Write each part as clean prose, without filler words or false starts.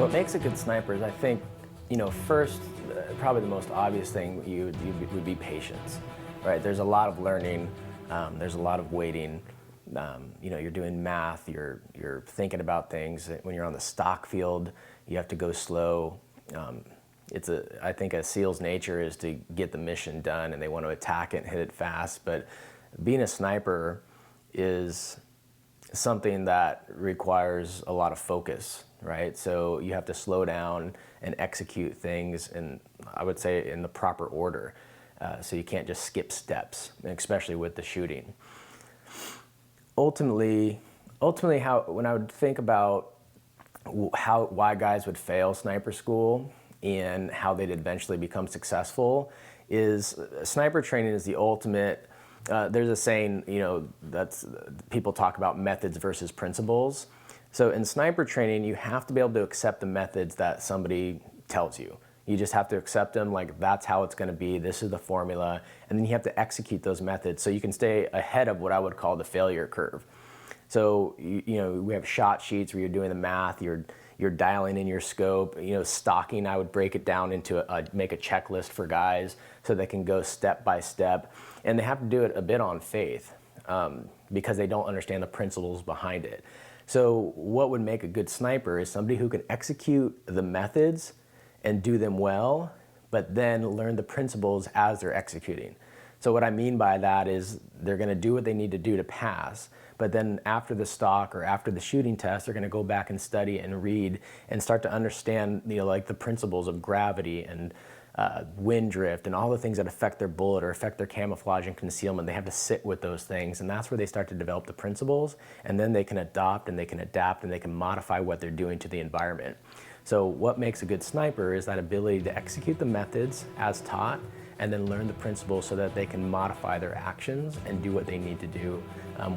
What makes a good sniper is, I think, first, probably the most obvious thing would be patience, right? There's a lot of learning, there's a lot of waiting. You're doing math, you're thinking about things. When you're on the stock field, you have to go slow. I think a SEAL's nature is to get the mission done, and they want to attack it and hit it fast. But being a sniper is something that requires a lot of focus, right? So you have to slow down and execute things, and I would say in the proper order. So you can't just skip steps, especially with the shooting. Ultimately, when I would think about why guys would fail sniper school and how they'd eventually become successful, is sniper training is the ultimate. There's a saying, that's people talk about methods versus principles. So in sniper training, you have to be able to accept the methods that somebody tells you. You just have to accept them, like that's how it's going to be, this is the formula, and then you have to execute those methods so you can stay ahead of what I would call the failure curve. So we have shot sheets where you're doing the math, you're dialing in your scope. Stocking, I would break it down into make a checklist for guys so they can go step by step, and they have to do it a bit on faith because they don't understand the principles behind it. So what would make a good sniper is somebody who can execute the methods and do them well, but then learn the principles as they're executing. So what I mean by that is they're going to do what they need to do to pass, but then after the stock or after the shooting test, they're going to go back and study and read and start to understand, like the principles of gravity and wind drift and all the things that affect their bullet or affect their camouflage and concealment. They have to sit with those things, and that's where they start to develop the principles, and then they can adopt and they can adapt and they can modify what they're doing to the environment. So what makes a good sniper is that ability to execute the methods as taught and then learn the principles so that they can modify their actions and do what they need to do,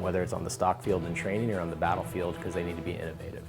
whether it's on the stock field in training or on the battlefield, because they need to be innovative.